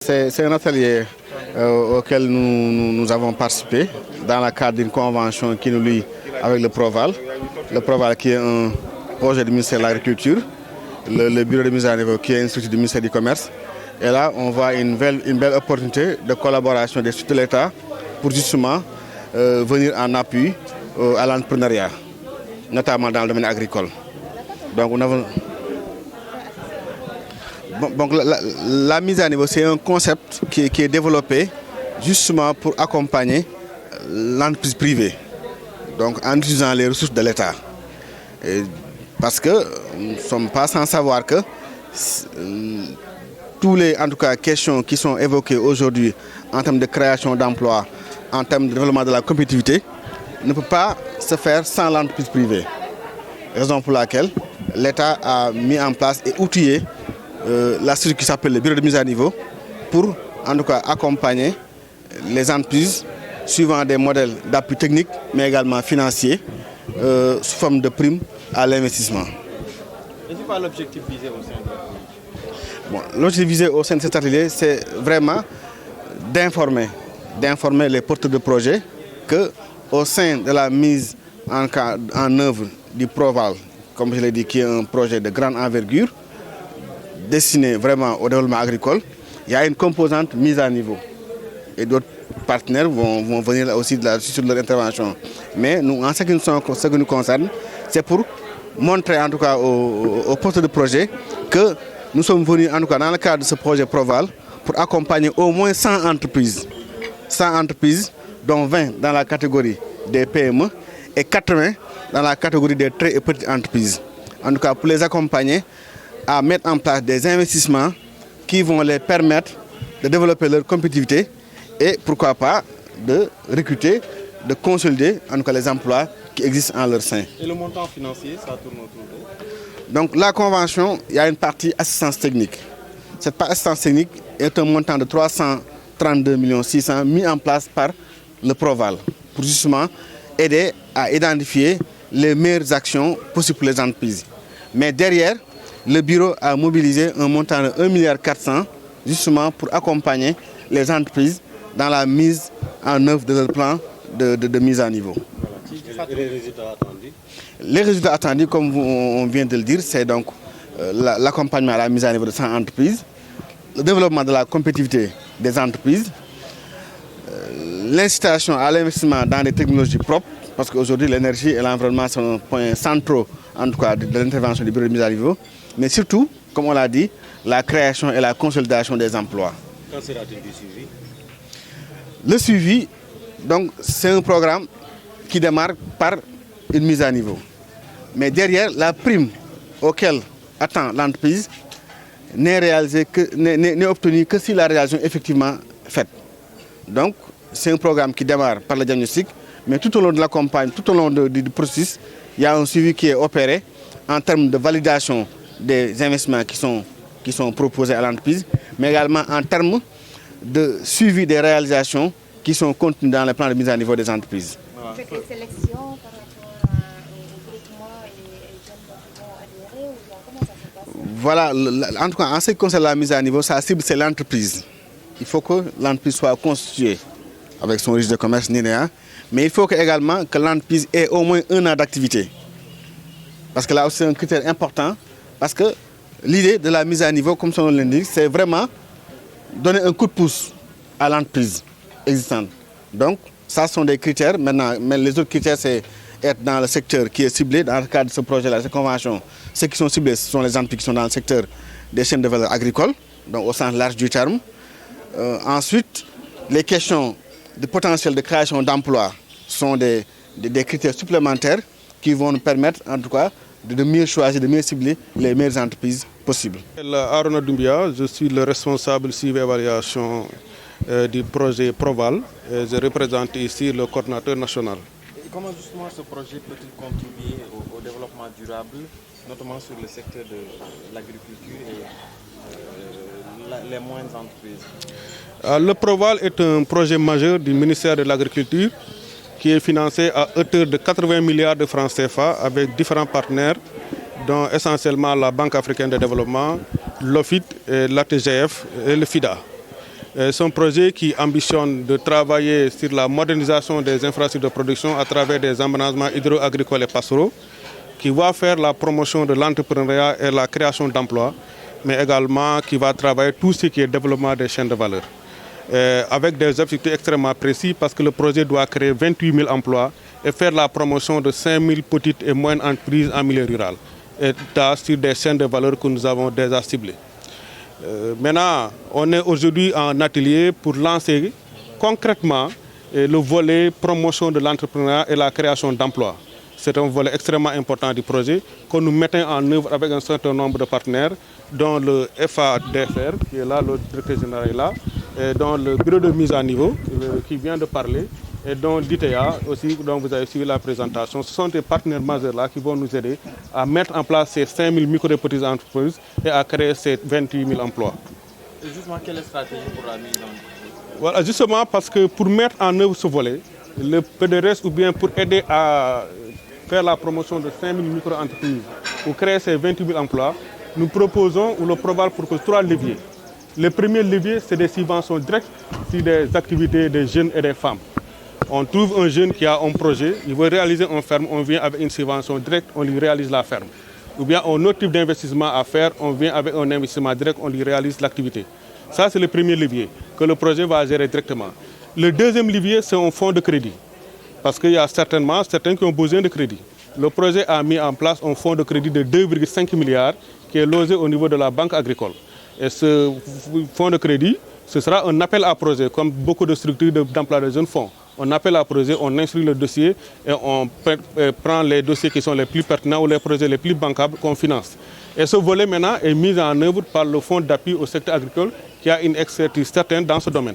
C'est un atelier auquel nous avons participé dans le cadre d'une convention qui nous lie avec le Proval. Le Proval qui est un projet du ministère de l'Agriculture, le bureau de mise à niveau qui est une structure du ministère du Commerce. Et là, on voit une belle opportunité de collaboration des structures de l'État pour justement venir en appui à l'entrepreneuriat, notamment dans le domaine agricole. Donc, la mise à niveau, c'est un concept qui est développé justement pour accompagner l'entreprise privée, donc en utilisant les ressources de l'État. Parce que nous ne sommes pas sans savoir que tous les questions qui sont évoquées aujourd'hui en termes de création d'emplois, en termes de développement de la compétitivité, ne peuvent pas se faire sans l'entreprise privée. Raison pour laquelle l'État a mis en place et outillé la structure qui s'appelle le bureau de mise à niveau pour accompagner les entreprises suivant des modèles d'appui technique mais également financiers sous forme de primes à l'investissement. Et c'est quoi l'objectif visé au sein de l'atelier? L'objectif visé au sein de cet atelier, c'est vraiment d'informer les porteurs de projets qu'au sein de la mise en œuvre du Proval, comme je l'ai dit, qui est un projet de grande envergure, destiné vraiment au développement agricole, il y a une composante mise à niveau. Et d'autres partenaires vont venir aussi sur leur intervention. Mais nous, en ce qui nous concerne, c'est pour montrer en tout cas aux porteurs de projet que nous sommes venus en tout cas dans le cadre de ce projet Proval pour accompagner au moins 100 entreprises. 100 entreprises, dont 20 dans la catégorie des PME et 80 dans la catégorie des très et petites entreprises. En tout cas, pour les accompagner à mettre en place des investissements qui vont les permettre de développer leur compétitivité et pourquoi pas de recruter, de consolider en tout cas les emplois qui existent en leur sein. Et le montant financier, ça tourne autour de... Donc la convention, il y a une partie assistance technique. Cette partie assistance technique est un montant de 332 600 000 mis en place par le Proval pour justement aider à identifier les meilleures actions possibles pour les entreprises. Mais derrière, le bureau a mobilisé un montant de 1,4 milliard justement pour accompagner les entreprises dans la mise en œuvre de leur plan de mise à niveau. Et les résultats attendus? Les résultats attendus, comme on vient de le dire, c'est donc l'accompagnement à la mise à niveau de 100 entreprises, le développement de la compétitivité des entreprises, l'incitation à l'investissement dans des technologies propres, parce qu'aujourd'hui l'énergie et l'environnement sont un point central en tout cas de l'intervention du bureau de mise à niveau, mais surtout, comme on l'a dit, la création et la consolidation des emplois. Quand sera-t-il du suivi? Le suivi, donc, c'est un programme qui démarre par une mise à niveau. Mais derrière, la prime auquel attend l'entreprise n'est obtenue que si la réalisation est effectivement faite. Donc, c'est un programme qui démarre par le diagnostic, mais tout au long de la campagne, tout au long du processus, il y a un suivi qui est opéré en termes de validation des investissements qui sont proposés à l'entreprise, mais également en termes de suivi des réalisations qui sont contenues dans le plan de mise à niveau des entreprises. Vous faites une sélection par rapport au groupement et les jeunes qui vont adhérer ou comment ça se passe? Voilà, en tout cas, en ce qui concerne la mise à niveau, sa cible, c'est l'entreprise. Il faut que l'entreprise soit constituée avec son registre de commerce NINEA, mais il faut également que l'entreprise ait au moins 1 an d'activité. Parce que là aussi, c'est un critère important, parce que l'idée de la mise à niveau, comme son nom l'indique, c'est vraiment donner un coup de pouce à l'entreprise existante. Donc, ça sont des critères. Maintenant, mais les autres critères, c'est être dans le secteur qui est ciblé dans le cadre de ce projet-là, cette convention. Ceux qui sont ciblés, ce sont les entreprises qui sont dans le secteur des chaînes de valeur agricoles, donc au sens large du terme. Ensuite, les questions de potentiel de création d'emplois sont des critères supplémentaires qui vont nous permettre, en tout cas, de mieux choisir, de mieux cibler les meilleures entreprises possibles. Arona Doumbia, je suis le responsable suivi évaluation du projet Proval. Je représente ici le coordinateur national. Comment justement ce projet peut-il contribuer au développement durable, notamment sur le secteur de l'agriculture et les moyennes entreprises? Le Proval est un projet majeur du ministère de l'Agriculture qui est financé à hauteur de 80 milliards de francs CFA avec différents partenaires, dont essentiellement la Banque africaine de développement, l'OFID, l'ATGF et le FIDA. C'est un projet qui ambitionne de travailler sur la modernisation des infrastructures de production à travers des aménagements hydro-agricoles et pastoraux, qui va faire la promotion de l'entrepreneuriat et la création d'emplois, mais également qui va travailler tout ce qui est développement des chaînes de valeur. Avec des objectifs extrêmement précis parce que le projet doit créer 28 000 emplois et faire la promotion de 5 000 petites et moyennes entreprises en milieu rural, et sur des chaînes de valeur que nous avons déjà ciblées. Maintenant, on est aujourd'hui en atelier pour lancer concrètement le volet promotion de l'entrepreneuriat et la création d'emplois. C'est un volet extrêmement important du projet que nous mettons en œuvre avec un certain nombre de partenaires, dont le FADFR, qui est là, le directeur général est là, et dont le bureau de mise à niveau, qui vient de parler, et dont l'ITA aussi, dont vous avez suivi la présentation. Ce sont des partenaires majeurs là qui vont nous aider à mettre en place ces 5 000 micro et petites entreprises et à créer ces 28 000 emplois. Et justement, quelle est la stratégie pour la mise en œuvre? Voilà, justement parce que pour mettre en œuvre ce volet, le PDRS ou bien pour aider à faire la promotion de 5 000 micro-entreprises pour créer ces 28 000 emplois, nous proposons ou le Proval propose 3 leviers. Le premier levier, c'est des subventions directes sur des activités des jeunes et des femmes. On trouve un jeune qui a un projet, il veut réaliser une ferme, on vient avec une subvention directe, on lui réalise la ferme. Ou bien un autre type d'investissement à faire, on vient avec un investissement direct, on lui réalise l'activité. Ça, c'est le premier levier que le projet va gérer directement. Le deuxième levier, c'est un fonds de crédit. Parce qu'il y a certainement certains qui ont besoin de crédit. Le projet a mis en place un fonds de crédit de 2,5 milliards qui est logé au niveau de la Banque agricole. Et ce fonds de crédit, ce sera un appel à projet, comme beaucoup de structures d'emploi des jeunes font. On appelle à projet, on instruit le dossier et on prend les dossiers qui sont les plus pertinents ou les projets les plus bancables qu'on finance. Et ce volet maintenant est mis en œuvre par le fonds d'appui au secteur agricole qui a une expertise certaine dans ce domaine.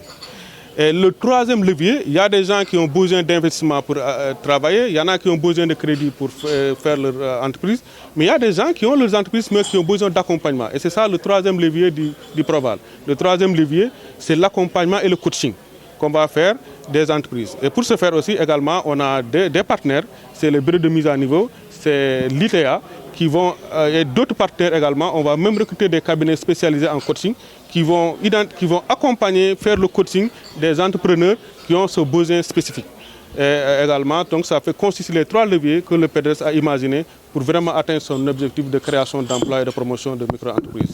Et le troisième levier, il y a des gens qui ont besoin d'investissement pour travailler, il y en a qui ont besoin de crédit pour faire leur entreprise, mais il y a des gens qui ont leurs entreprises mais qui ont besoin d'accompagnement. Et c'est ça le troisième levier du Proval. Le troisième levier, c'est l'accompagnement et le coaching qu'on va faire des entreprises. Et pour ce faire aussi, également, on a des partenaires, c'est le bureau de mise à niveau, c'est l'ITA, et d'autres partenaires également. On va même recruter des cabinets spécialisés en coaching qui vont accompagner, faire le coaching des entrepreneurs qui ont ce besoin spécifique. Et également, donc ça fait consister les 3 leviers que le PDRS a imaginé pour vraiment atteindre son objectif de création d'emplois et de promotion de micro-entreprises.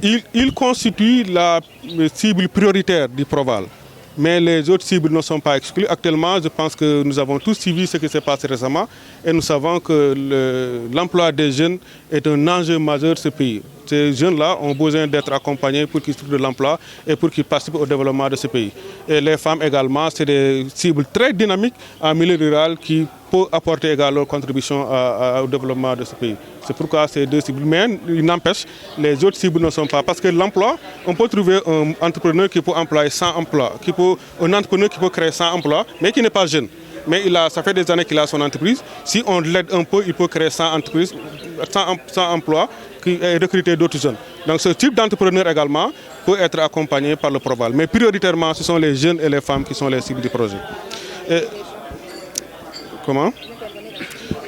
Oui, il constitue la cible prioritaire du Proval. Mais les autres cibles ne sont pas exclues. Actuellement, je pense que nous avons tous suivi ce qui s'est passé récemment et nous savons que l'emploi des jeunes est un enjeu majeur de ce pays. Ces jeunes-là ont besoin d'être accompagnés pour qu'ils trouvent de l'emploi et pour qu'ils participent au développement de ce pays. Et les femmes également, c'est des cibles très dynamiques en milieu rural qui peuvent apporter également leur contribution au développement de ce pays. C'est pourquoi ces 2 cibles. Mais il n'empêche, les autres cibles ne sont pas. Parce que l'emploi, on peut trouver un entrepreneur qui peut employer 100 emplois, un entrepreneur qui peut créer 100 emplois, mais qui n'est pas jeune. Mais ça fait des années qu'il a son entreprise. Si on l'aide un peu, il peut créer 100 entreprises, 100 emplois et recruter d'autres jeunes. Donc ce type d'entrepreneur également peut être accompagné par le Proval. Mais prioritairement, ce sont les jeunes et les femmes qui sont les cibles du projet. Comment ?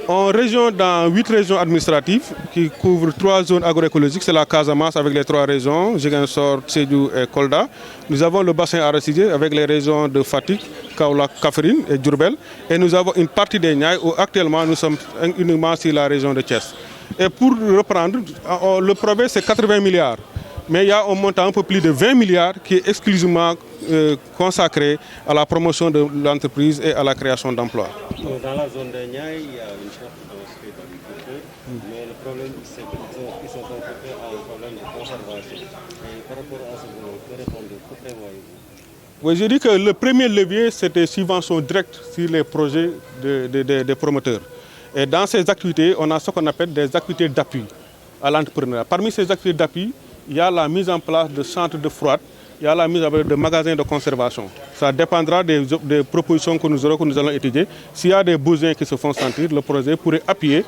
Dans 8 régions administratives qui couvrent 3 zones agroécologiques, c'est la Casamance avec les 3 régions, Ziguinchor, Sédhiou et Kolda. Nous avons le bassin arachidier avec les régions de Fatick, Kaolack, Kaffrine et Diourbel. Et nous avons une partie des Niayes où actuellement nous sommes uniquement sur la région de Thiès. Et pour reprendre, le projet c'est 80 milliards. Mais il y a un montant un peu plus de 20 milliards qui est exclusivement consacré à la promotion de l'entreprise et à la création d'emplois. Dans la zone de Niayes, il y a une sorte de d'agriculteurs, mais le problème c'est qu'ils sont confrontés à un problème de conservation. Et par rapport à ce que vous répondez, que prévoyez-vous? Oui, je dis que le premier levier, c'est des subventions directes sur les projets des promoteurs. Et dans ces activités, on a ce qu'on appelle des activités d'appui à l'entrepreneuriat. Parmi ces activités d'appui, il y a la mise en place de centres de froid il y a la mise en place de magasins de conservation. Ça dépendra des propositions que nous allons étudier. S'il y a des besoins qui se font sentir, le projet pourrait appuyer,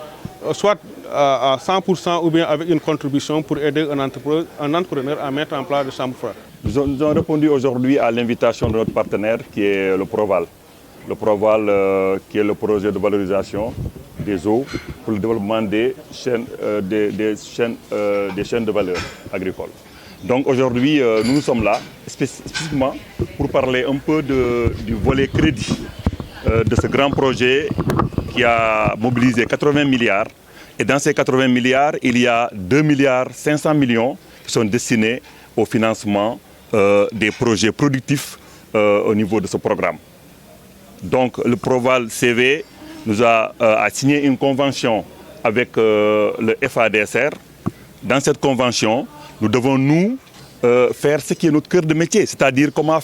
soit à 100% ou bien avec une contribution pour aider un entrepreneur à mettre en place des chambres froides. Nous avons répondu aujourd'hui à l'invitation de notre partenaire qui est le Proval. Le Proval qui est le projet de valorisation des eaux pour le développement des chaînes de valeur agricole. Donc aujourd'hui, nous sommes là spécifiquement pour parler un peu du volet crédit de ce grand projet qui a mobilisé 80 milliards. Et dans ces 80 milliards, il y a 2 milliards 500 millions qui sont destinés au financement des projets productifs au niveau de ce programme. Donc le Proval CV nous a signé une convention avec le FADSR. Dans cette convention, nous devons faire ce qui est notre cœur de métier, c'est-à-dire comment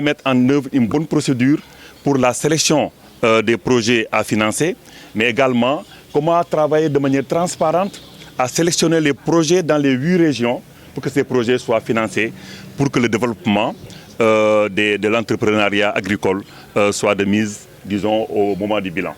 mettre en œuvre une bonne procédure pour la sélection des projets à financer, mais également comment travailler de manière transparente à sélectionner les projets dans les 8 régions pour que ces projets soient financés, pour que le développement de l'entrepreneuriat agricole soit de mise, disons, au moment du bilan.